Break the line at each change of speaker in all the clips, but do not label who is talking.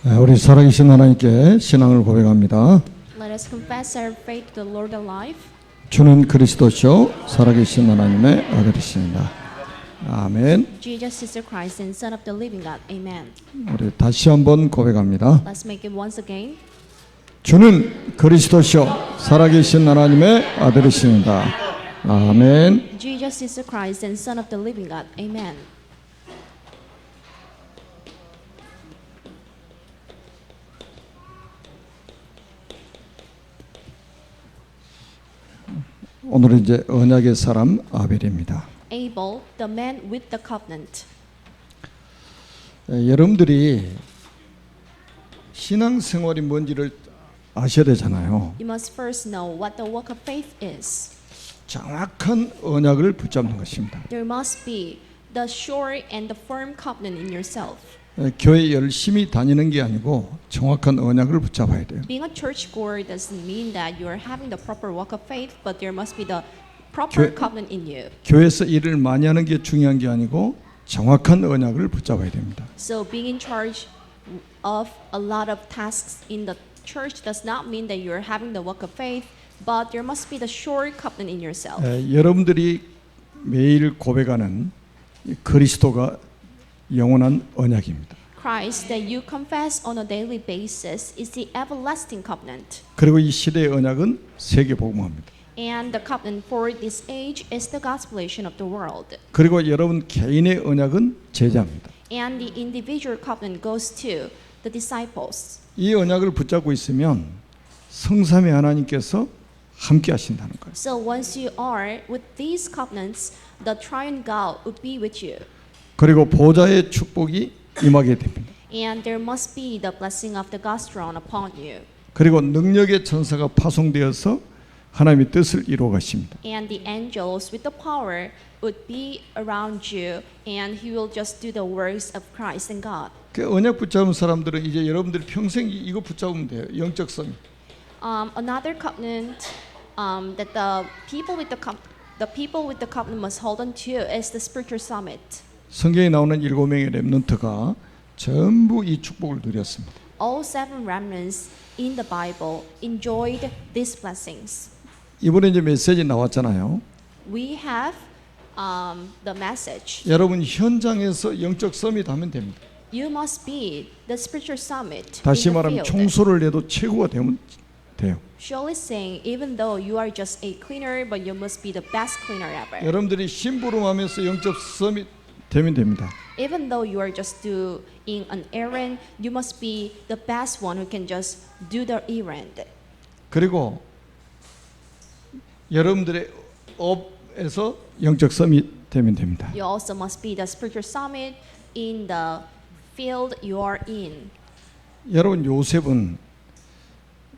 우리 살아계신 하나님께 신앙을 고백합니다.
Let us confess our faith to the Lord alive.
주는 그리스도시요 살아계신 하나님의 아들이십니다. 아멘.
Jesus is the Christ and Son of the living God. Amen.
우리 다시 한번 고백합니다.
Let's make it once again.
주는 그리스도시요 살아계신 하나님의 아들이십니다. 아멘.
Jesus is the Christ and Son of the living God. Amen.
오늘은 이제 언약의 사람 아벨입니다.
Abel, the man with the covenant.
여러분들이 신앙생활이 뭔지를 아셔야 되잖아요.
You must first know what the walk of faith is.
정확한 언약을 붙잡는 것입니다.
There must be the sure and the firm covenant in yourself.
교회 열심히 다니는 게 아니고 정확한 언약을 붙잡아야 돼요.
Being a churchgoer doesn't mean that you are having the proper walk of faith, but there must be the proper covenant in you.
교회에서 일을 많이 하는 게 중요한 게 아니고 정확한 언약을 붙잡아야 됩니다.
So being in charge of a lot of tasks in the church does not mean that you are having the walk of faith, but there must be the sure covenant in yourself.
여러분들이 매일 고백하는 그리스도가 영원한 언약입니다.
Christ that you confess on a daily basis is the everlasting covenant.
그리고 이 시대의 언약은 세계 복음화입니다.
And the covenant for this age is the gospelation of the world.
그리고 여러분 개인의 언약은 제자입니다.
And the individual covenant goes to the disciples.
이 언약을 붙잡고 있으면 성삼위 하나님께서 함께 하신다는 거예요.
So once you are with these covenants, the triune God will be with you.
그리고 보좌의 축복이 임하게 됩니다.
And there must be the blessing of the God throne upon you.
그리고 능력의 천사가 파송되어서 하나님의 뜻을 이루어 가십니다.
And the angels with the power would be around you, and He will just do the works of Christ and God.
그 언약 붙잡은 사람들은 이제 여러분들이 평생 이거 붙잡으면 돼요. 영적 성.
Another covenant that the people with the covenant must hold on to is the spiritual summit.
성경에 나오는 7명의 렘넌트가 전부 이 축복을 누렸습니다.
All seven remnants in the Bible enjoyed these blessings.
이번에 이제 메시지 나왔잖아요.
We have the message.
여러분 현장에서 영적 서밋 하면 됩니다.
You must be the spiritual summit
다시
in the
말하면
field.
청소를 해도 최고가 되면 돼요.
Surely saying, even though you are just a cleaner, but you must be the best cleaner ever.
여러분들이 심부름하면서 영적 서밋 되면 됩니다.
Even though you are just doing an errand, you must be the best one who can just do the errand.
그리고 여러분들의 업에서 영적 서밋 되면 됩니다.
You also must be the spiritual summit in the field you are in.
여러분 요셉은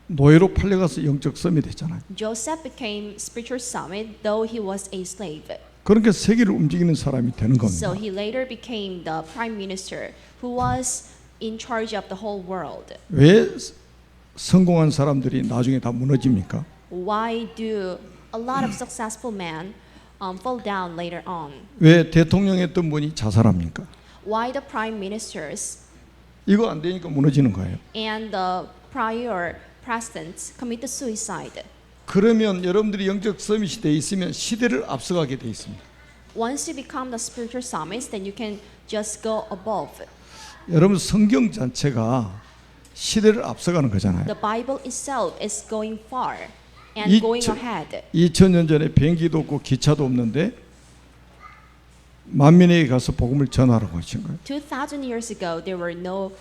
노예로 팔려가서 영적 서밋 했잖아요.
Joseph became spiritual summit though he was a slave.
그러니까 세계를 움직이는 사람이 되는 겁니다.
So he later became the prime minister who was in charge of the whole world.
왜 성공한 사람들이 나중에 다 무너집니까?
Why do a lot of successful men fall down later on?
왜 대통령 했던 분이 자살합니까?
Why the prime ministers
이거 안 되니까 무너지는 거예요.
and the prior presidents committed suicide?
그러면 여러분들이 영적 서밋이 돼 있으면 시대를 앞서가게 돼 있습니다.
Once you become the spiritual summits, then you can just go above.
여러분 성경 자체가 시대를 앞서가는 거잖아요.
The Bible itself is going far and going ahead.
2000년 전에 비행기도 없고 기차도 없는데 만민에게 가서 복음을 전하라고 하신 거예요.
2000 years ago, there were no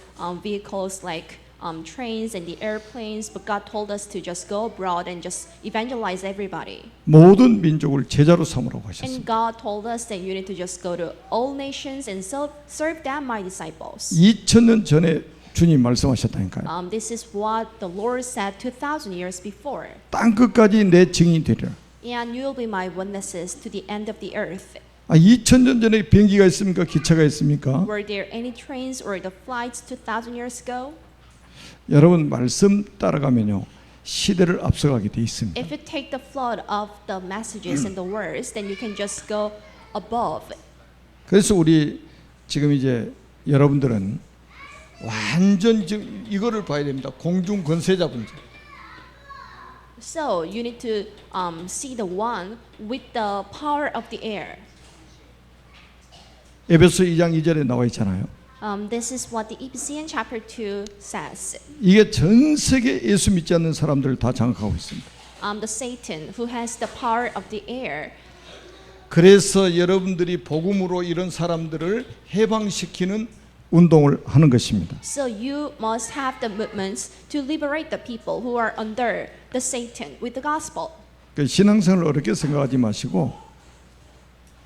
vehicles like trains and the airplanes, but God told us to just go abroad and just evangelize everybody.
모든 민족을 제자로 삼으라고
And
하셨습니다.
God told us that you need to just go to all nations and serve them, my disciples.
2000년 전에 주님 말씀하셨다니까요.
This is what the Lord said 2000 years before.
땅 끝까지 내 증인이 되리라.
And you will be my witnesses to the end of the earth.
2000년 전에 비행기가 있습니까? 기차가 있습니까?
Were there any trains or the flights 2000 years ago?
여러분 말씀 따라가면요 시대를 앞서가게 돼 있습니다.
If you take the flood of the messages and the words, then you can just go above.
그래서 우리 지금 이제 여러분들은 완전 지금 이거를 봐야 됩니다. 공중 권세자 문제.
So you need to see the one with the power of the air.
에베소 2장 2절에 나와 있잖아요.
This is what the Ephesians chapter 2 says.
이게 전 세계 예수 믿지 않는 사람들을 다 장악하고 있습니다.
The Satan who has the power of the air.
그래서 여러분들이 복음으로 이런 사람들을 해방시키는 운동을 하는 것입니다.
So you must have the movements to liberate the people who are under the Satan with the gospel.
그러니까 신앙생활을 어렵게 생각하지 마시고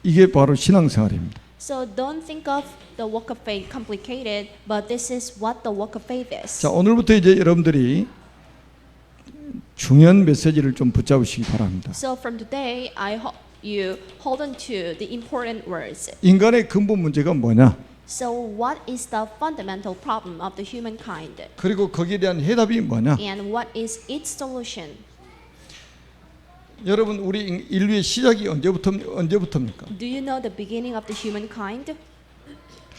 이게 바로 신앙생활입니다.
So don't think of the walk of faith complicated, but this is what the walk of faith is.
자, 오늘부터 이제 여러분들이 중요한 메시지를 좀 붙잡으시기 바랍니다.
So from today, I hope you hold on to the important words.
인간의 근본 문제가 뭐냐?
So what is the fundamental problem of the humankind?
그리고 거기에 대한 해답이 뭐냐?
And what is its solution?
여러분, 우리 인류의 시작이 언제부터입니까?
Do you know the beginning of the humankind?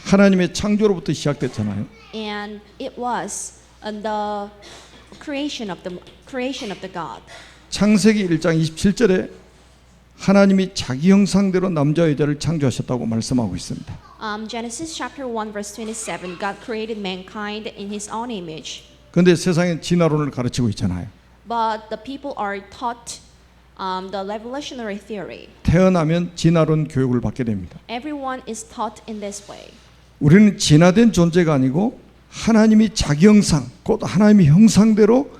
하나님의 창조로부터 시작됐잖아요.
And it was the creation of the God.
창세기 1장 27절에 하나님이 자기 형상대로 남자와 여자를 창조하셨다고 말씀하고 있습니다.
Genesis chapter 1 verse 27, God created mankind in His own image.
그런데 세상엔 진화론을 가르치고 있잖아요.
But the people are taught the evolutionary theory.
태어나면 진화론 교육을 받게 됩니다.
Everyone is taught in this way.
우리는 진화된 존재가 아니고 하나님이 자기 형상, 곧 하나님의 형상대로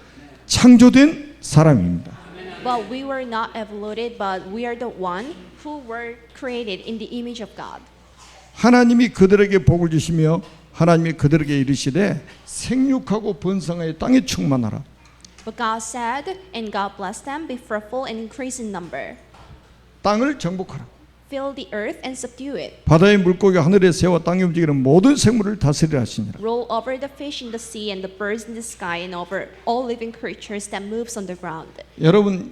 창조된 사람입니다.
But we were not evoluted, but we are the one who were created in the image of God.
하나님이 그들에게 복을 주시며 하나님이 그들에게 이르시되 생육하고 번성하여 땅에 충만하라.
But God said, and God blessed them, be fruitful and increase in number.
땅을 정복하라.
Fill the earth and subdue it.
바다의 물고기 하늘의 새와 땅에 움직이는 모든 생물을 다스리라 하시니라.
Roll over the fish in the sea and the birds in the sky and over all living creatures that moves on the ground.
여러분,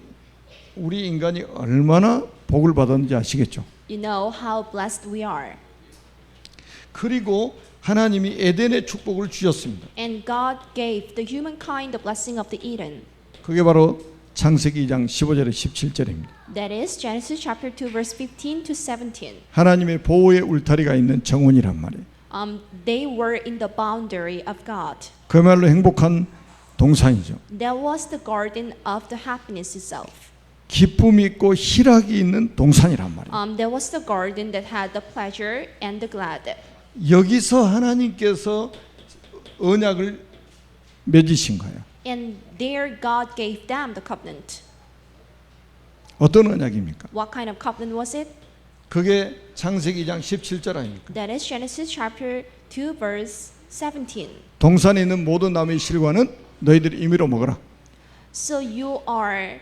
우리 인간이 얼마나 복을 받았는지 아시겠죠?
You know how blessed we are.
그리고 하나님이 에덴의 축복을 주셨습니다.
And God gave the humankind the blessing of the Eden.
그게 바로 창세기 2장 15절에 17절입니다.
That is Genesis chapter 2 verse 15 to 17.
하나님의 보호의 울타리가 있는 정원이란 말이에요.
They were in the boundary of God.
그야말로 행복한 동산이죠.
That was the garden of the happiness itself.
기쁨이 있고 희락이 있는 동산이란 말이에요.
That was the garden that had the pleasure and the glad.
여기서 하나님께서 언약을 맺으신 거예요.
And there God gave them the covenant.
어떤 언약입니까?
What kind of covenant was it?
그게 창세기 2장 17절 아닙니까?
That is Genesis chapter 2 verse 17.
동산에 있는 모든 나무의 실과는 너희들이 임의로 먹어라.
So you are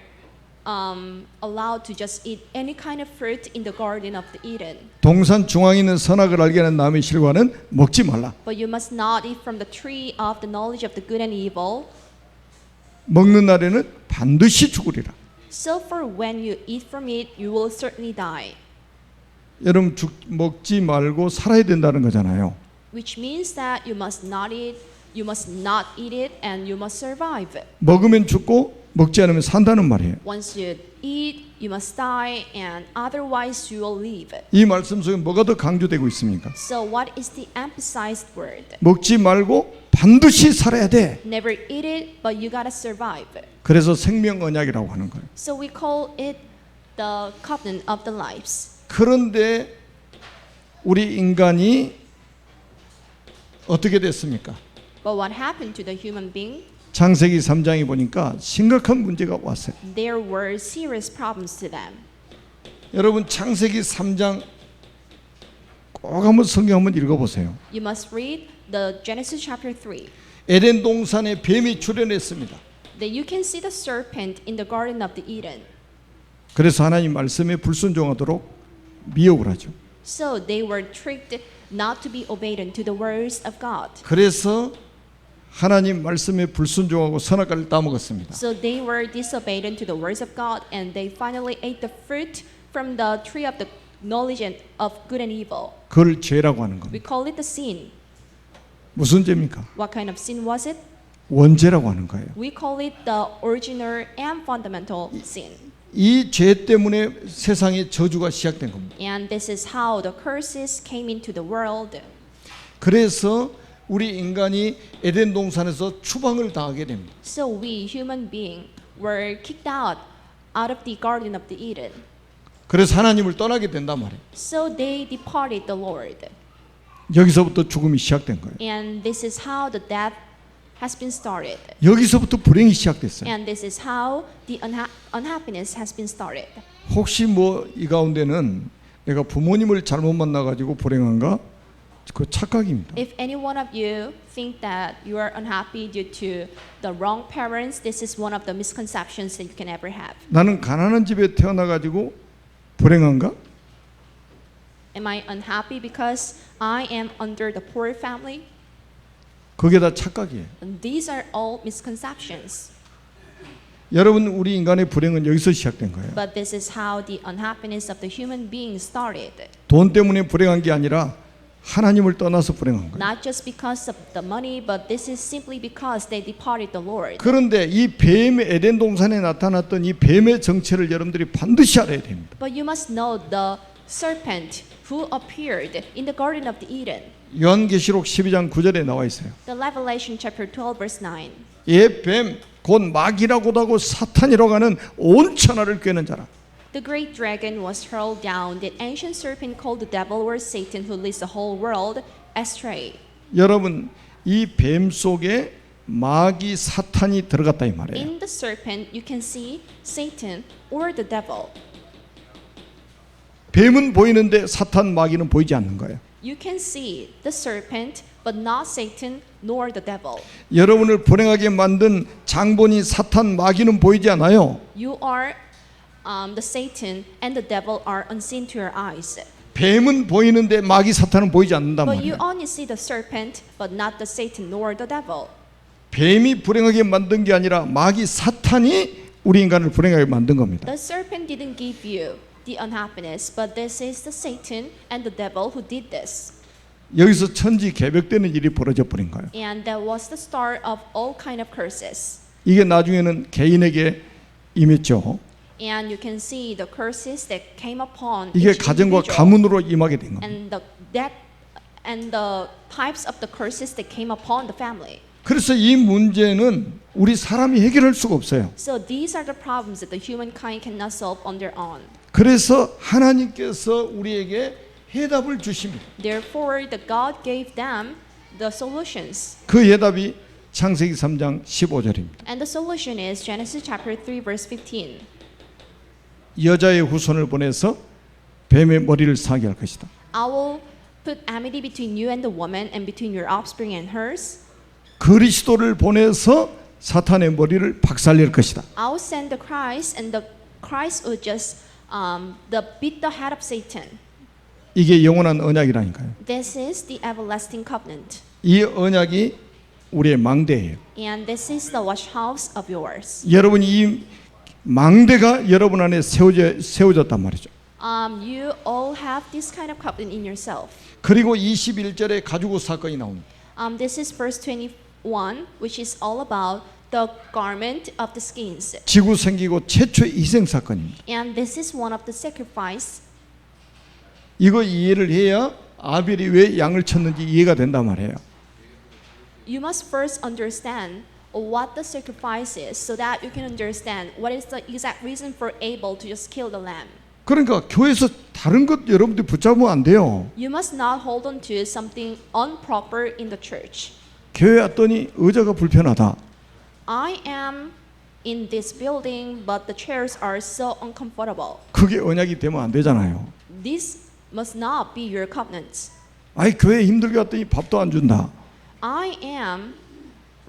allowed to just eat any kind of fruit in the garden of the Eden.
동산 중앙에 있는 선악을 알게 하는 나무의 실과는 먹지 말라.
But you must not eat from the tree of the knowledge of the good and evil.
먹는 날에는 반드시 죽으리라.
So for when you eat from it, you will certainly die.
여러분 먹지 말고 살아야 된다는 거잖아요.
Which means that you must not eat it, and you must survive.
먹으면 죽고 먹지 않으면 산다는 말이에요.
Once you eat, you must die, and otherwise you will live.
이 말씀 속에 뭐가 더 강조되고 있습니까?
So what is the emphasized word?
먹지 말고 반드시 살아야 돼.
Never eat it, but you gotta survive.
그래서 생명 언약이라고 하는 거예요.
So we call it the covenant of the lives.
그런데 우리 인간이 어떻게 됐습니까?
But what happened to the human being?
창세기 3장에 보니까 심각한 문제가 왔어요.
There were serious problems to them.
여러분 창세기 3장 꼭 한번 성경 한번 읽어보세요.
You must read the Genesis chapter 3.
에덴 동산에 뱀이 출현했습니다.
That you can see the serpent in the garden of the Eden.
그래서 하나님 말씀에 불순종하도록 미혹을 하죠.
So they were tricked not to be obedient to the words of God.
그래서 하나님 말씀에 불순종하고 선악과를 따먹었습니다.
So they were disobedient to the words of God, and they finally ate the fruit from the tree of the knowledge of good and evil.
그걸 죄라고 하는
We
겁니다.
call it the sin.
무슨 죄입니까?
What kind of sin was it?
원죄라고 하는 거예요.
We call it the original and fundamental sin.
이 죄 때문에 세상에 저주가 시작된 겁니다.
And this is how the curses came into the world.
그래서 우리 인간이 에덴 동산에서 추방을 당하게 됩니다.
So we human beings were kicked out of the Garden of the Eden.
그래서 하나님을 떠나게 된단 말이에요.
So they departed the Lord.
여기서부터 죽음이 시작된 거예요.
And this is how the death has been started.
여기서부터 불행이 시작됐어요.
And this is how the unhappiness has been started.
혹시 뭐 이 가운데는 내가 부모님을 잘못 만나가지고 불행한가? 그 착각입니다.
If any one of you think that you are unhappy due to the wrong parents, this is one of the misconceptions that you can ever have.
나는 가난한 집에 태어나가지고 불행한가?
Am I unhappy because I am under the poor family?
그게 다 착각이에요.
And these are all misconceptions.
여러분, 우리 인간의 불행은 여기서 시작된 거예요.
But this is how the unhappiness of the human being started.
돈 때문에 불행한 게 아니라 하나님을 떠나서 불행한 거예요.
Not just because of the money, but this is simply because they departed the Lord.
그런데 이 뱀의 에덴 동산에 나타났던 이 뱀의 정체를 여러분들이 반드시 알아야 됩니다.
But you must know the serpent who appeared in the Garden of the Eden.
요한계시록 12장 9절에 나와 있어요.
The Revelation chapter 12 verse 9.
이 뱀 곧 마귀라고도 하고 사탄이라고 하는 온 천하를 꿰는 자라.
The great dragon was hurled down, the ancient serpent called the devil or Satan who leads the whole world astray.
여러분, 이 뱀 속에 마귀 사탄이 들어갔다 이 말이에요.
In the serpent you can see Satan or the devil.
뱀은 보이는데 사탄 마귀는 보이지 않는 거예요.
You can see the serpent but not Satan nor the devil.
여러분을 불행하게 만든 장본인 사탄 마귀는 보이지 않아요.
You are the Satan and the devil are unseen to your eyes.
뱀은 보이는데 마귀 사탄은 보이지 않는단
But you
말이에요.
only see the serpent but not the Satan nor the devil.
뱀이 불행하게 만든 게 아니라 마귀 사탄이 우리 인간을 불행하게 만든 겁니다.
The serpent didn't give you the unhappiness, but this is the Satan and the devil who did this.
여기서 천지 개벽되는 일이 벌어져 버린 거예요.
And that was the start of all kind of curses.
이게 나중에는 개인에게 임했죠.
And you can see the curses that came upon
이게
each
가정과
individual.
가문으로 임하게 된 겁니다.
And the types of the curses that came upon the family.
그래서 이 문제는 우리 사람이 해결할 수가 없어요.
So these are the problems that the humankind cannot solve on their own.
그래서 하나님께서 우리에게 해답을 주십니다.
Therefore, the God gave them the solutions.
그 해답이 창세기 3장 15절입니다.
And the solution is Genesis chapter 3 verse 15.
여자의 후손을 보내서 뱀의 머리를 사게 할 것이다.
I will put enmity between you and the woman and between your offspring and hers.
그리스도를 보내서 사탄의 머리를 박살낼 것이다.
I will send the Christ and the Christ will just beat the head of Satan.
이게 영원한 언약이라니까요.
This is the everlasting covenant.
이 언약이 우리의 망대예요.
And this is the watch house of yours.
여러분이 이 망대가 여러분 안에 세워졌단 말이죠.
You all have this kind of covenant in yourself.
그리고 21절에 가죽옷 사건이 나옵니다.
This is verse 21, which is all about the garment of the skins.
지구 생기고 최초의 희생 사건입니다.
And this is one of the sacrifice.
이거 이해를 해야 아벨이 왜 양을 쳤는지 이해가 된단 말이에요.
You must first understand what the sacrifice is so that you can understand what is the exact reason for Abel to just kill the lamb.
그러니까 교회에서 다른 것 여러분들이 붙잡으면 안 돼요.
You must not hold on to something improper in the church.
교회 왔더니 의자가 불편하다.
I am in this building, but the chairs are so uncomfortable.
그게 언약이 되면 안 되잖아요.
This must not be your covenant.
아이 교회 힘들게 왔더니 밥도 안 준다.
I am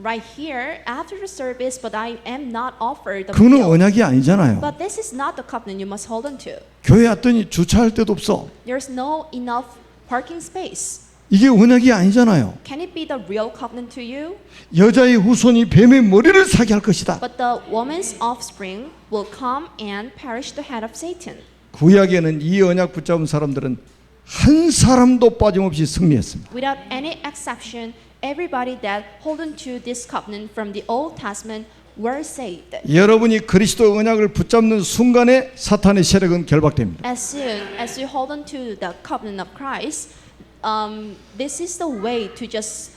right here after the service, but I am not offered the
그거는
meal.
언약이 아니잖아요.
But this is not the covenant you must hold on to.
교회 왔더니 주차할 데도 없어.
There's no enough parking space.
이게 언약이 아니잖아요.
Can it be the real covenant to you?
여자의 후손이 뱀의 머리를 사게 할 것이다.
But the woman's offspring will come and perish the head of Satan.
구약에는 이 언약 붙잡은 사람들은 한 사람도 빠짐없이 승리했습니다.
Without any exception, everybody that holding to this covenant from the Old Testament were saved.
여러분이 그리스도 언약을 붙잡는 순간에 사탄의 세력은 결박됩니다.
As soon as you hold on to the covenant of Christ, this is the way to just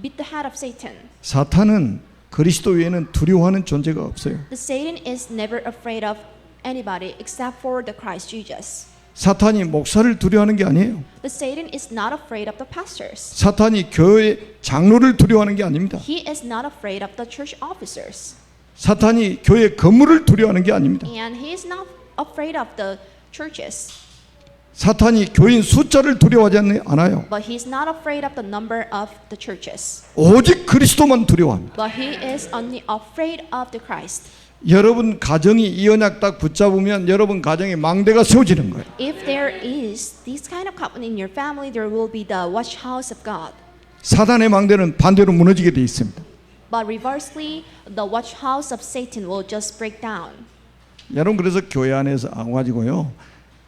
beat the head of Satan.
사탄은 그리스도 외에는 두려워하는 존재가 없어요.
The Satan is never afraid of anybody except for the Christ Jesus.
사탄이 목사를 두려워하는 게 아니에요.
The Satan is not afraid of the pastors.
사탄이 교회 장로를 두려워하는 게 아닙니다.
He is not afraid of the church officers.
사탄이 교회 건물을 두려워하는 게 아닙니다.
And he is not afraid of the churches.
사탄이 교인 숫자를 두려워하지 않아요.
But he is not afraid of the number of the churches.
오직 그리스도만 두려워합니다.
But he is only afraid of the Christ.
여러분 가정이 이 언약 딱 붙잡으면 여러분 가정에 망대가 세워지는 거예요.
If there is this kind of covenant in your family, there will be the watch house of God.
사단의 망대는 반대로 무너지게 돼 있습니다.
But reversely, the watch house of Satan will just break down.
여러분 그래서 교회 안에서 가지고요.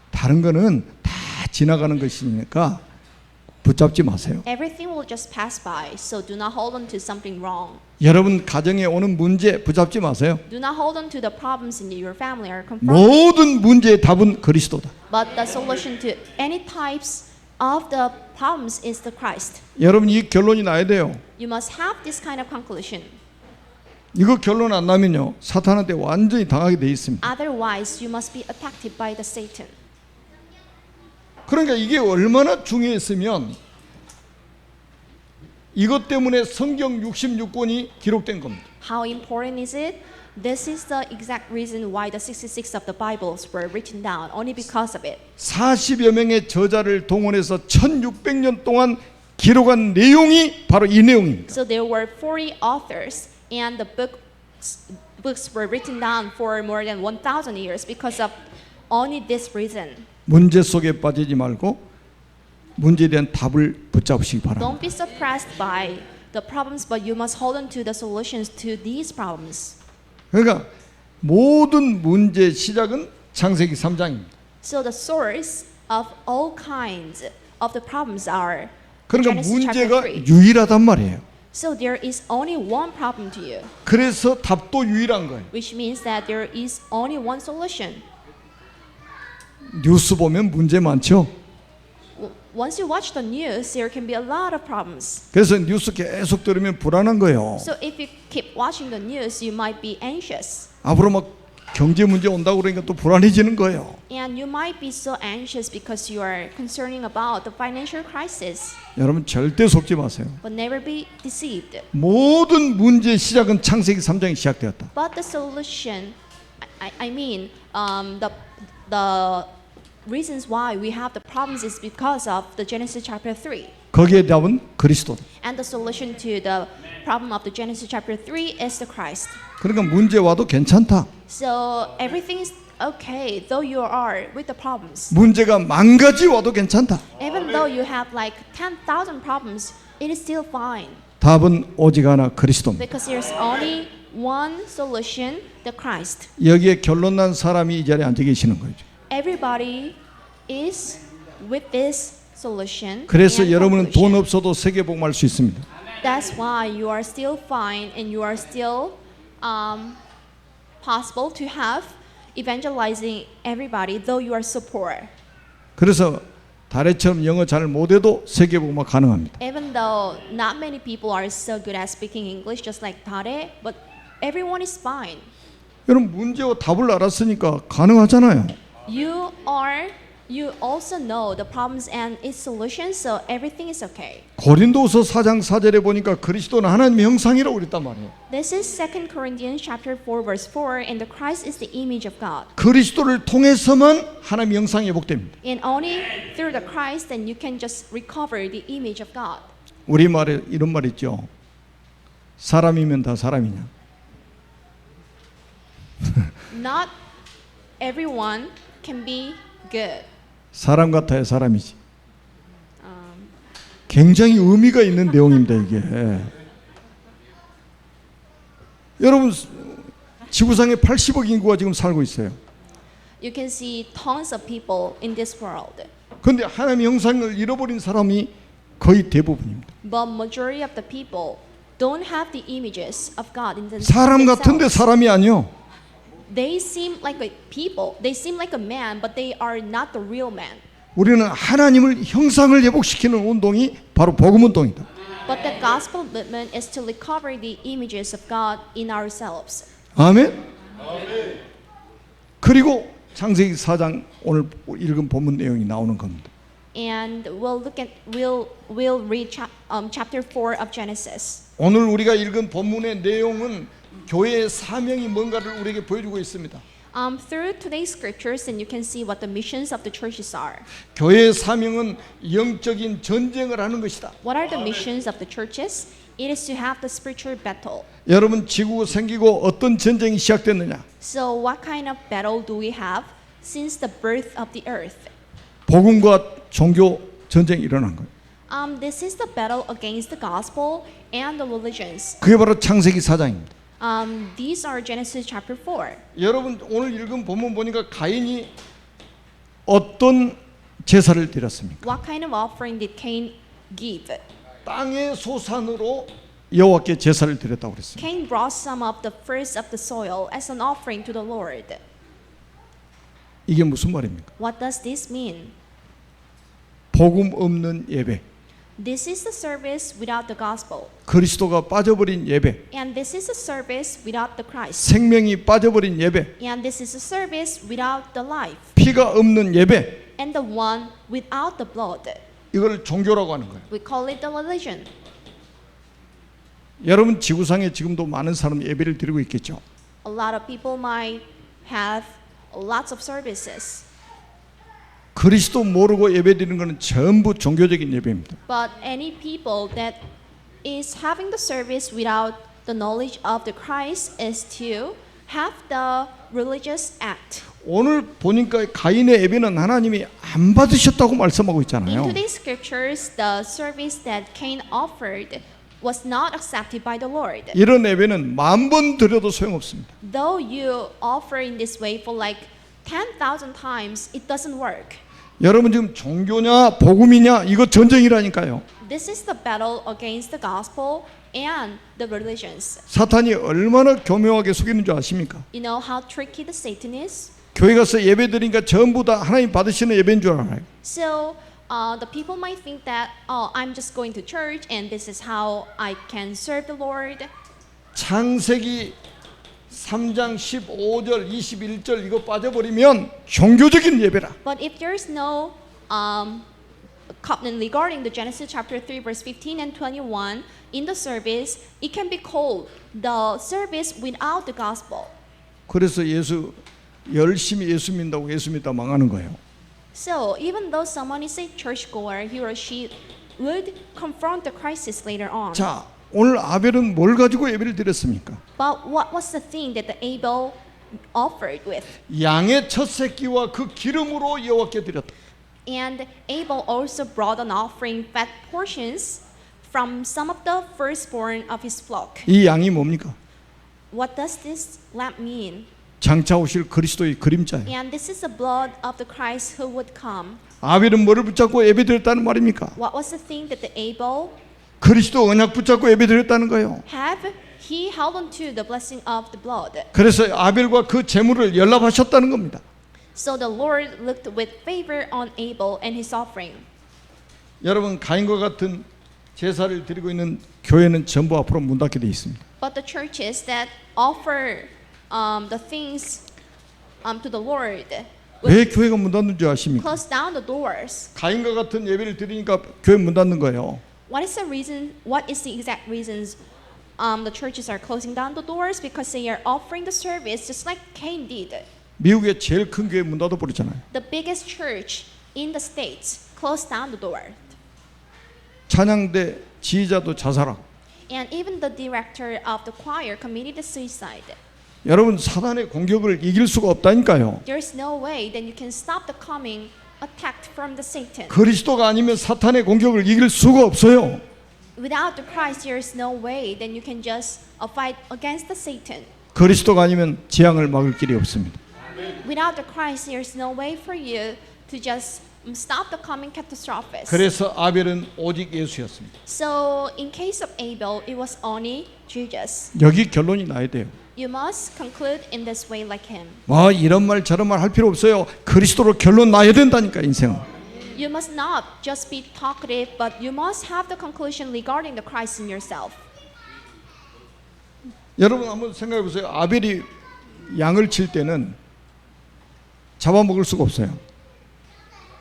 다른 거는 다 지나가는 것이니까 붙잡지 마세요.
Everything will just pass by, so do not hold on to something wrong.
여러분 가정에 오는 문제 붙잡지 마세요.
Do not hold on to the problems in your family or confront.
모든 문제의 답은 그리스도다.
But the solution to any types of the problems is the Christ.
여러분 이 결론이 나야 돼요.
You must have this kind of conclusion.
이거 결론 안 나면요 사탄한테 완전히 당하게 돼 있습니다.
Otherwise, you must be attacked by the Satan.
그러니까 이게 얼마나 중요했으면 이것 때문에 성경 66권이 기록된 겁니다.
How important is it? This is the exact reason why the 66 of the Bibles were written down, only because of it.
40여 명의 저자를 동원해서 1600년 동안 기록한 내용이 바로 이 내용입니다.
So there were 40 authors, and the books were written down for more than 1,000 years because of only this reason.
문제 속에 빠지지 말고 문제에 대한 답을 붙잡으시기 바랍니다.
Don't be suppressed by the problems, but you must hold on to the solutions to these problems.
그러니까 모든 문제의 시작은 창세기 3장입니다.
So the source of all kinds of the problems are
그러니까
Genesis chapter
문제가
3.
유일하단 말이에요.
So there is only one problem to you,
그래서 답도 유일한 거예요.
which means that there is only one solution.
뉴스 보면 문제 많죠.
Once you watch the news, there can be a lot of problems.
그래서 뉴스 계속 들으면 불안한 거예요.
So if you keep watching the news, you might be anxious.
앞으로 막 경제 문제 온다고 그러니까 또 불안해지는 거예요.
And you might be so anxious because you are concerning about the financial crisis.
여러분 절대 속지 마세요.
But never be deceived.
모든 문제의 시작은 창세기 3장이 시작되었다.
But the solution, I mean, the reasons why we have the problems is because of the Genesis chapter 3.
거기에 답은 그리스도다.
And the solution to the problem of the Genesis chapter 3 is the Christ.
그러니까 문제 와도 괜찮다.
So everything is okay, though you are with the problems.
문제가 만 가지 와도 괜찮다.
Even though you have like 10,000 problems, it is still fine.
답은 오직 하나 그리스도입니다.
Because there's only one solution, the Christ.
여기에 결론 난 사람이 이 자리에 앉아 계시는 거죠.
Everybody is with this solution.
그래서
and
여러분은
conclusion.
돈 없어도 세계 복음할 수 있습니다.
That's why you are still fine and you are still possible to have evangelizing everybody, though you are so poor.
그래서 다래처럼 영어 잘 못해도 세계 복음화 가능합니다.
Even though not many people are so good at speaking English, just like Tare, but everyone is fine.
여러분 문제와 답을 알았으니까 가능하잖아요.
You also know the problems and its solutions, so everything is okay.
고린도서 4장 4절에 보니까 그리스도는 하나님의 형상이라고 그랬단 말이에요.
This is 2 Corinthians chapter 4 verse 4, and the Christ is the image of God.
그리스도를 통해서만 하나님의 형상이 회복됩니다.
And only through the Christ then you can just recover the image of God.
우리말에 이런 말 있죠. 사람이면 다 사람이냐?
Not everyone can be good.
사람 같아야 사람이지. 굉장히 의미가 있는 내용입니다, 이게. 여러분 지구상에 80억 인구가 지금 살고 있어요.
You can see tons of people in this world.
그런데 하나님의 형상을 잃어버린 사람이 거의 대부분입니다.
But majority of the people don't have the images of God in
사람 같은데
themselves.
사람이 아니요.
They seem like a people. They seem like a man, but they are not the real man.
우리는 하나님을 형상을 회복시키는 운동이 바로 복음 운동이다.
But the gospel movement is to recover the images of God in ourselves.
아멘. 그리고 창세기 4장 오늘 읽은 본문 내용이 나오는 겁니다.
And we'll read chapter 4 of Genesis.
오늘 우리가 읽은 본문의 내용은 교회의 사명이 뭔가를 우리에게 보여주고 있습니다.
Through today's scriptures, and you can see what the missions of the churches are.
교회의 사명은 영적인 전쟁을 하는 것이다.
What are the missions of the churches? It is to have the spiritual battle.
여러분 지구가 생기고 어떤 전쟁이 시작됐느냐?
So what kind of battle do we have since the birth of the earth?
복음과 종교 전쟁이 일어난 거예요.
This is the battle against the gospel and the religions.
그게 바로 창세기 4장입니다.
These are Genesis chapter 4.
여러분 오늘 읽은 본문 보니까 가인이 어떤 제사를 드렸습니까?
What kind of offering did Cain give?
땅의 소산으로 여호와께 제사를 드렸다고 그랬어요.
Cain brought some of the first of the soil as an offering to the Lord.
이게 무슨 말입니까?
What does this mean?
복음 없는 예배,
This is the service without the gospel.
그리스도가 빠져버린 예배,
And this is a service without the Christ.
생명이 빠져버린 예배,
And this is a service without the life.
피가 없는 예배,
And the one without the blood.
이걸 종교라고 하는 거예요.
We call it the religion.
여러분 지구상에 지금도 많은 사람이 예배를 드리고 있겠죠.
A lot of people might have lots of services.
그리스도 모르고 예배드리는 것은 전부 종교적인 예배입니다.
But any people that is having the service without the knowledge of the Christ is to have the religious act.
오늘 보니까 가인의 예배는 하나님이 안 받으셨다고 말씀하고
In
있잖아요.
today's scriptures, the service that Cain offered was not accepted by the Lord.
이런 예배는 10,000번 드려도 소용없습니다.
Though you offer in this way for like 10,000 times, it doesn't work.
여러분 지금 종교냐 복음이냐 이거 전쟁이라니까요.
This is the battle against the gospel and the religions.
사탄이 얼마나 교묘하게 속이는 줄 아십니까?
You know how tricky the Satan is?
교회 가서 예배 드리니까 전부 다 하나님 받으시는 예배인 줄 알아요.
So the people might think that, oh, I'm just going to church and this is how I can serve the Lord.
창세기 3장 15절 21절 이거 빠져버리면 종교적인 예배라.
But if there's no covenant regarding the Genesis chapter 3 verse 15 and 21 in the service, it can be called the service without the gospel.
그래서 열심히 예수 믿는다고 예수 믿다 망하는 거예요.
So even though someone is a churchgoer, he or she would confront the crisis later on.
자, 오늘 아벨은 뭘 가지고 예배를 드렸습니까?
But what was the thing that the Abel offered with?
양의 첫 새끼와 그 기름으로 여호와께 드렸다.
And Abel also brought an offering fat portions from some of the firstborn of his flock.
이 양이 뭡니까?
What does this lamb mean?
장차 오실 그리스도의 그림자예요.
And this is the blood of the Christ who would come.
아벨은 뭐를 붙잡고 예배드렸다는 말입니까?
What was the thing that the Abel
그리스도 언약 붙잡고 예배드렸다는 거예요.
have? He held on to the blessing of the blood.
그래서 아벨과 그 제물을 연락하셨다는 겁니다.
So the Lord looked with favor on Abel and his offering.
여러분 가인과 같은 제사를 드리고 있는 교회는 전부 앞으로 문 닫게 돼 있습니다.
But the churches that offer the things to the Lord
왜 교회가 문 닫는 줄 아십니까?
close down the doors.
가인과 같은 예배를 드리니까 교회 문 닫는 거예요.
What is the reason? What is the exact reasons the churches are closing down the doors? Because they are offering the service just like Cain did.
미국의 제일 큰 교회 문 닫아 버렸잖아요.
The biggest church in the States closed down the door.
찬양대 지휘자도 자살하고.
And even the director of the choir committed suicide.
여러분 사단의 공격을 이길 수가 없다니까요.
There's no way that you can stop the coming attack from the Satan.
그리스도가 아니면 사탄의 공격을 이길 수가 없어요.
Without the Christ, there is no way then you can just fight against the Satan.
그리스도가 아니면 재앙을 막을 길이 없습니다.
Without the Christ, there is no way for you to just stop the coming catastrophes.
그래서 아벨은 오직 예수였습니다.
So in case of Abel, it was only Jesus.
여기 결론이 나야 돼요.
You must conclude in this way like him.
뭐 이런 말 저런 말 할 필요 없어요. 그리스도로 결론 나야 된다니까 인생은.
You must not just be talkative, but you must have the conclusion regarding the Christ in yourself.
여러분 한번 생각해 보세요. 아벨이 양을 칠 때는 잡아먹을 수가 없어요.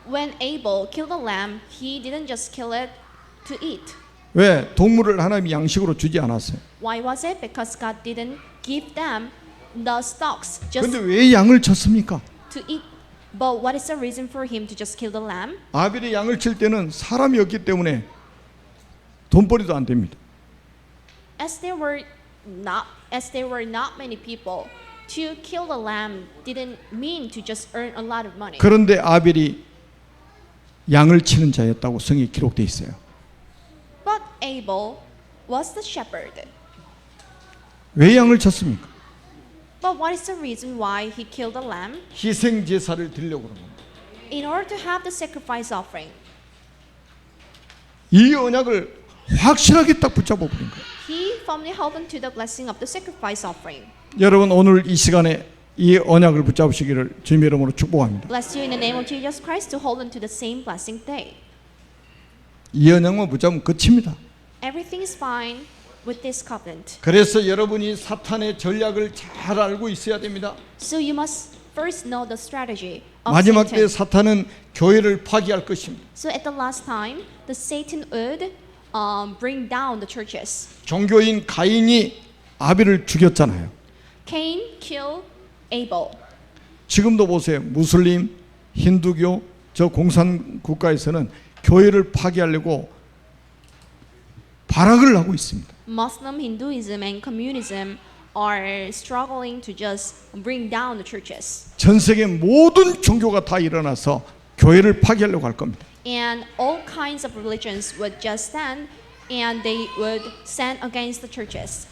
When Abel killed a lamb, he didn't just kill it to eat.
왜? 동물을 하나님이 양식으로 주지 않았어요.
Why was it? Because God didn't give them the stocks just
그런데 왜 양을 쳤습니까?
to eat. But what is the reason for him to just kill the lamb?
아벨이 양을 칠 때는 사람이 없기 때문에 돈벌이도 안 됩니다.
As there were not many people, to kill the lamb didn't mean to just earn a lot of money.
그런데 아벨이 양을 치는 자였다고 성경에 기록되어 있어요.
But Abel was the shepherd.
왜 양을 쳤습니까?
But what is the reason why he killed the lamb?
희생 제사를 드리려고 그러는 겁니다.
In order to have the sacrifice offering.
이 언약을 확실하게 딱 붙잡아 버린 거예요.
He firmly held on to the blessing of the sacrifice offering.
여러분 오늘 이 시간에 이 언약을 붙잡으시기를 주님의 이름으로 축복합니다.
Bless you in the name of Jesus Christ to hold on to the same blessing day.
이 언약만 붙잡으면 끝입니다.
Everything is fine with this covenant.
그래서 여러분이 사탄의 전략을 잘 알고 있어야 됩니다.
So you must first know the strategy of
마지막 때
Satan.
사탄은 교회를 파괴할 것입니다.
So at the last time, the Satan would bring down the churches.
종교인 가인이 아벨을 죽였잖아요.
Cain killed Abel.
지금도 보세요. 무슬림, 힌두교, 저 공산 국가에서는 교회를 파괴하려고 발악을 하고 있습니다.
Muslim, Hinduism, and communism are struggling to just bring down the churches.
전 세계 모든 종교가 다 일어나서 교회를 파괴하려고 할 겁니다.
And all kinds of religions would just stand and they would stand against the churches.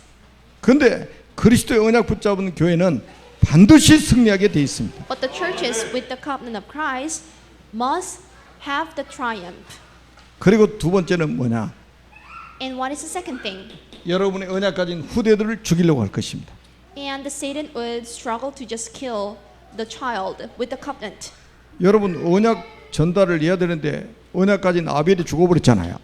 그런데 그리스도의 언약 붙잡은 교회는 반드시 승리하게 돼 있습니다.
But the churches with the covenant of Christ must have the triumph.
그리고 두 번째는 뭐냐?
And what is the second thing?
여러분의 언약 가진 후대들을 죽이려고 할 것입니다.
And the Satan would struggle to just kill the child with the covenant.
여러분 언약 전달을 해야 되는데 언약 가진 아벨이 죽어버렸잖아요.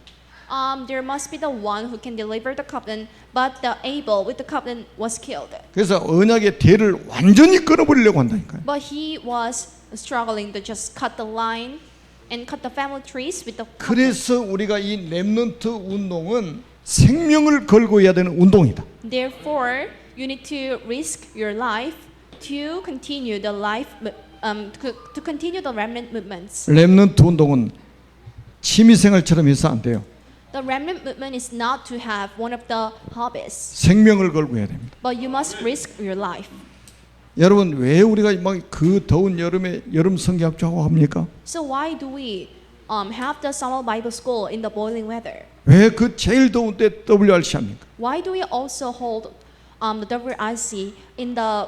There must be the one who can deliver the covenant, but the Abel with the covenant was killed.
그래서 언약의 대를 완전히 끊어버리려고 한다니까요.
But he was struggling to just cut the line and cut the family trees with the covenant.
그래서 우리가 이 렘넌트 운동은 생명을 걸고 해야 되는 운동이다.
Therefore, you need to risk your life to continue the to continue the remnant movements.
렘넌트 운동은 취미생활처럼 해서 안 돼요.
The remnant movement is not to have one of the hobbies,
생명을 걸고 해야 됩니다.
but you must risk your life.
여러분 왜 우리가 막 그 더운 여름에 여름 성경학교하고 합니까?
So why do we have the summer Bible school in the boiling weather?
왜 그 제일 더운 때 WRC 합니까?
Why do we also hold the WRC in the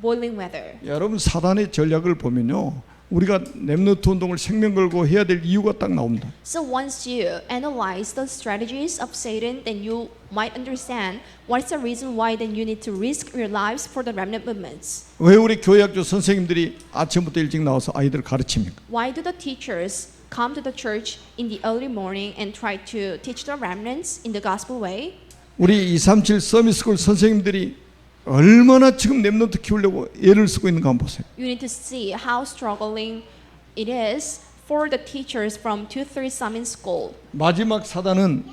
boiling weather?
여러분 사단의 전략을 보면요. 우리가 렘넌트 운동을 생명 걸고 해야 될 이유가 딱 나옵니다.
So once you analyze the strategies of Satan, then you might understand what is the reason why then you need to risk your lives for the remnant movements.
왜 우리 교회학교 선생님들이 아침부터 일찍 나와서 아이들 가르칩니까?
Why do the teachers come to the church in the early morning and try to teach the remnants in the gospel way?
우리 237 서밋스쿨 선생님들이 얼마나 지금 렘넌트 키우려고 애를 쓰고 있는가 한번 보세요.
You need to see how struggling it is for the teachers from 2-3 Summit School.
마지막 사단은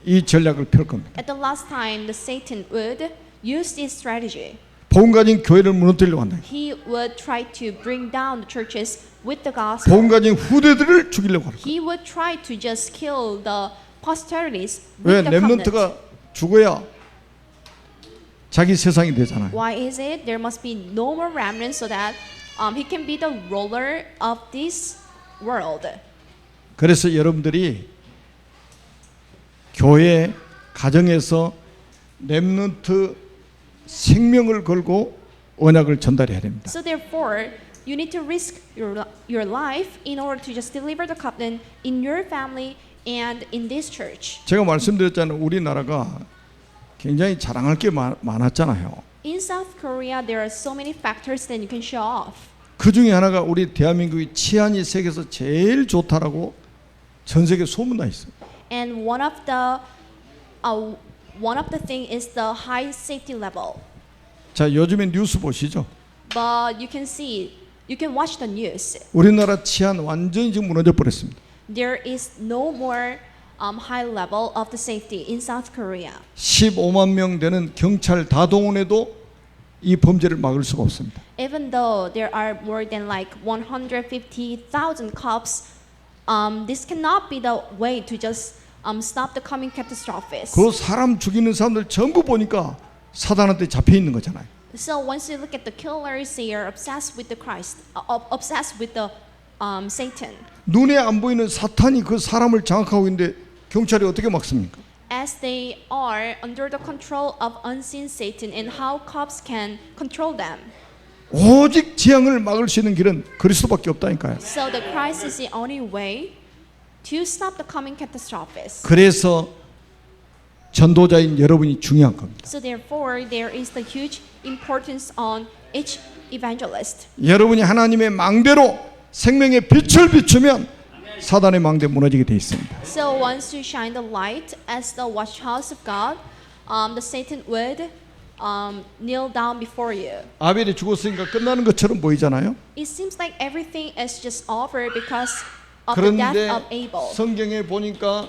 이 전략을 펼 겁니다.
At the last time, the Satan would use this strategy.
복음 가진 교회를 무너뜨리려고 한다.
He would try to bring down the churches with the gospel.
복음 가진 후대들을 죽이려고 하는 거예요.
He would try to just kill the posterities
왜
with the covenant.
렘넌트가 죽어야 자기 세상이 되잖아요.
Why is it? There must be no more remnants so that he can be the ruler of this world.
그래서 여러분들이 교회 가정에서 렘넌트 생명을 걸고 언약을 전달해야 됩니다.
So therefore, you need to risk your life in order to just deliver the covenant in your family and in this church.
제가 말씀드렸잖아요. 우리나라가 굉장히 자랑할 게 많았잖아요.
In South Korea, there are so many factors that you can show off.
그 중에 하나가 우리 대한민국의 치안이 세계에서 제일 좋다라고 전 세계 소문나 있어요.
And one of the thing is the high safety level.
자, 요즘에 뉴스 보시죠.
But you can watch the news.
우리나라 치안 완전히 지금 무너져 버렸습니다.
There is no more high level of the safety in South Korea.
15만 명 되는 경찰 다 동원해도 이 범죄를 막을 수가 없습니다.
Even though there are more than like 150,000 cops, this cannot be the way to just stop the coming catastrophes.
그 사람 죽이는 사람들 전부 보니까 사단한테 잡혀 있는 거잖아요.
So once you look at the killers, they are obsessed with the Christ, obsessed with the Satan.
눈에 안 보이는 사탄이 그 사람을 장악하고 있는데 경찰이 어떻게 막습니까?
As they are under the control of unseen Satan, and how cops can control them.
오직 재앙을 막을 수 있는 길은 그리스도밖에 없다니까요.
So the Christ is the only way to stop the coming catastrophes.
그래서 전도자인 여러분이 중요한 겁니다.
So therefore, there is the huge importance on each evangelist.
여러분이 하나님의 망대로 생명의 빛을 비추면 사단의 망대 무너지게 돼 있습니다.
So once you shine the light as the watchhouse of God, the Satan would kneel down before you.
아벨이 죽었으니까 끝나는 것처럼 보이잖아요.
It seems like everything is just over because of the death
그런데
of Abel.
성경에 보니까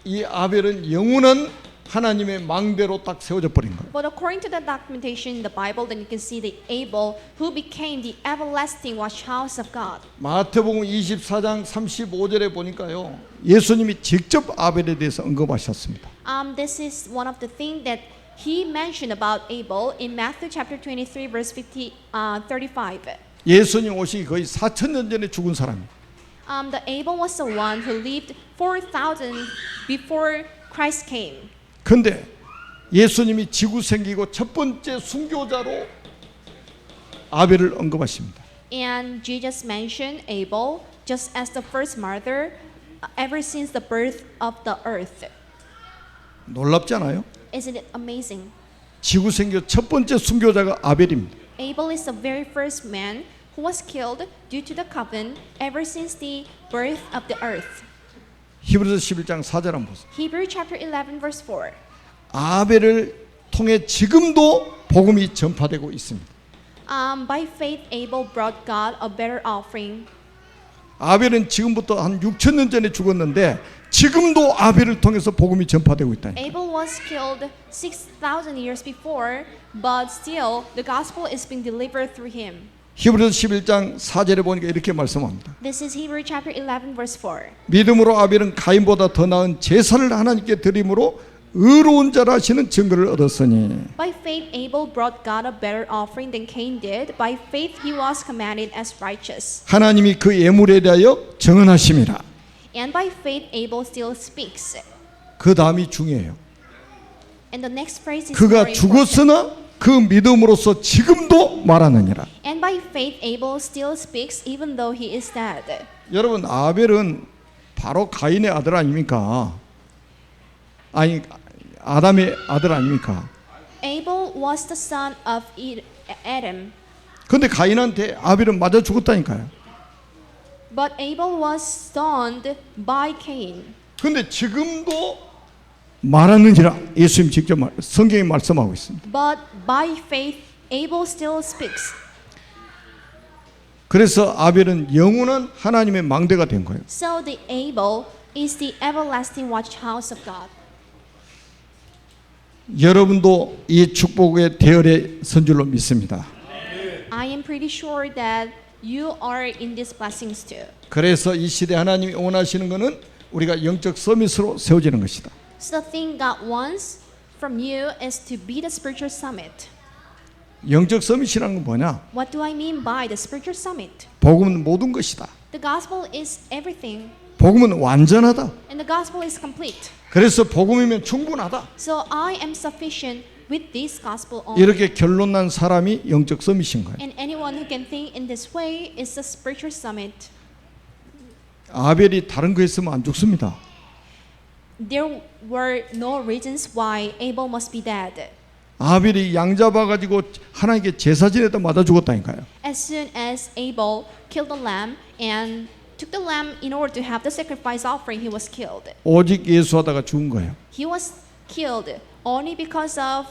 이 아벨은 영원한 하나님의 망대로 딱 세워져 버린 거예요.
But according to the documentation in the Bible, then you can see the Abel who became the everlasting watchhouse of God.
마태복음 24장 35절에 보니까요. 예수님이 직접 아벨에 대해서 언급하셨습니다.
This is one of the things that he mentioned about Abel in Matthew chapter 23 verse 35.
예수님 오시기 거의 4,000년 전에 죽은 사람이에요.
The Abel was the one who lived 4,000 before Christ came.
근데 예수님이 지구 생기고 첫 번째 순교자로 아벨을 언급하십니다.
And Jesus mentioned Abel just as the first martyr ever since the birth of the earth.
놀랍지 않아요?
Isn't it amazing?
지구 생겨 첫 번째 순교자가 아벨입니다.
Abel is the very first man who was killed due to the covenant ever since the birth of the earth.
히브리서 11장 4절 한번 보세요.
Hebrew chapter 11 verse 4.
아벨을 통해 지금도 복음이 전파되고 있습니다.
By faith Abel brought God a better offering.
아벨은 지금부터 한 6,000년 전에 죽었는데 지금도 아벨을 통해서 복음이 전파되고 있다.
Abel was killed 6,000 years before, but still the gospel is being delivered through him.
히브리서 11장 4절에 보니까 이렇게 말씀합니다.
This is Hebrew chapter 11 verse 4.
믿음으로 아벨은 가인보다 더 나은 제사를 하나님께 드림으로 의로운 자라 하시는 증거를 얻었으니
By faith Abel brought God a better offering than Cain did. By faith he was commanded as righteous.
하나님이 그 예물에 대하여 정언하심이라.
And by faith Abel still speaks.
그 다음이 중요해요.
And the next phrase is
그가
more important.
죽었으나 그 믿음으로서 지금도 말하느니라.
And by faith Abel still speaks even though he is dead.
여러분 아벨은 바로 가인의 아들 아닙니까? 아니 아담의 아들 아닙니까?
Abel was the son of Adam.
근데 가인한테 아벨은 맞아 죽었다니까요.
But Abel was stoned by Cain.
근데 지금도 말하는지라 예수님 직접 성경이 말씀하고 있습니다.
But by faith Abel still speaks.
그래서 아벨은 영원한 하나님의 망대가 된 거예요.
So the Abel is the everlasting watchhouse of God.
여러분도 이 축복의 대열에 선 줄로 믿습니다.
I am pretty sure that you are in these blessings too.
그래서 이 시대 하나님이 원하시는 것은 우리가 영적 서밋으로 세워지는 것이다.
So the thing God wants from you is to be the spiritual summit.
영적 서밋이라는 건 뭐냐?
What do I mean by the spiritual summit?
복음은 모든 것이다.
The gospel is everything,
복음은 완전하다.
and the gospel is complete.
그래서 복음이면 충분하다.
So I am sufficient with this gospel only.
이렇게 결론난 사람이 영적 서밋인 거예요.
And anyone who can think in this way is a spiritual summit.
아벨이 다른 거 했으면 안 죽습니다.
There were no reasons why Abel must be dead.
아벨이 양 잡아가지고 하나님께 제사 지내다 맞아 죽었다니까요.
As soon as Abel killed the lamb and took the lamb in order to have the sacrifice offering, he was killed.
오직 예수하다가 죽은 거예요.
He was killed only because of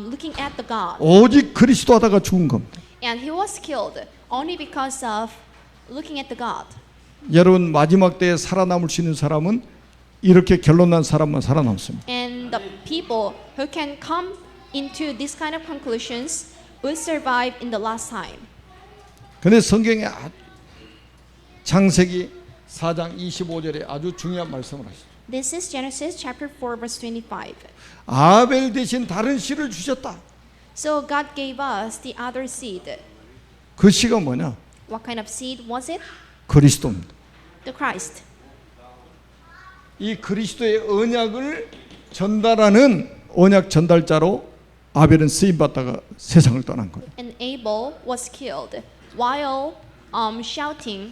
looking at the God.
오직 그리스도 하다가 죽은 겁니다.
And he was killed only because of looking at the God.
여러분 마지막 때에 살아남을 수 있는 사람은 이렇게 결론난 사람만 살아남습니다.
And the people who can come into this kind of conclusions will survive in the last time.
근데 성경에 창세기 4장 25절에 아주 중요한 말씀을 하시죠.
This is Genesis chapter 4 verse 25.
아벨 대신 다른 씨를 주셨다.
So God gave us the other seed.
그 씨가 뭐냐?
What kind of seed was it?
그리스도입니다.
The Christ.
이 그리스도의 언약을 전달하는 언약 전달자로 아벨은 쓰임 받다가 세상을 떠난 거예요.
And Abel was killed while shouting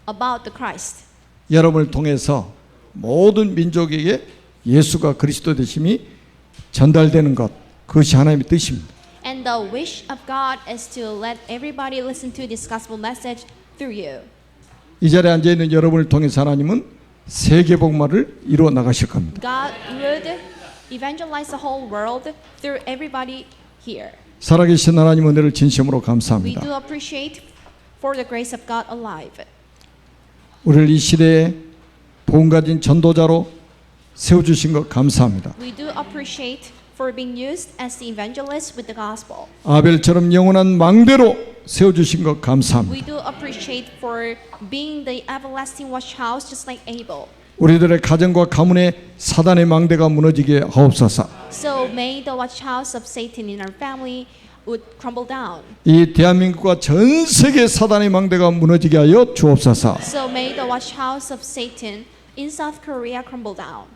about the Christ.
여러분을 통해서 모든 민족에게 예수가 그리스도 되심이 전달되는 것, 그것이 하나님의 뜻입니다.
And the wish of God is to let everybody listen to this gospel message through you.
이 자리에 앉아 있는 여러분을 통해서 하나님은 세계 복음화를 이루어 나가실 겁니다.
God would evangelize the whole world through everybody here.
살아계신 하나님 은혜를 진심으로
We
감사합니다.
do appreciate for the grace of God alive.
우리를 이 시대에 복음 가진 전도자로 세워주신 것 감사합니다.
We do appreciate for being used as the evangelist with the gospel.
아벨처럼 영원한 망대로 세워주신 것 감사합니다.
We do appreciate for being the everlasting watch house just like Abel.
우리들의 가정과 가문에 사단의 망대가 무너지게 하옵소서.
So may the watch house of Satan in our family would crumble down.
이 대한민국과 전 세계 사단의 망대가 무너지게 하여 주옵소서.
So may the watch house of Satan in South Korea crumble down.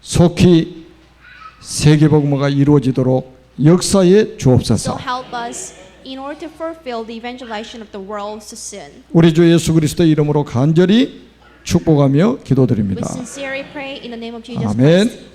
속히 세계 복음화가 이루어지도록 역사에
So
주옵소서.
help us in order to fulfill the evangelization of the world so soon.
우리 주 예수 그리스도의 이름으로 간절히 축복하며
We
기도드립니다.
sincerely pray in the name of Jesus
아멘.
Christ.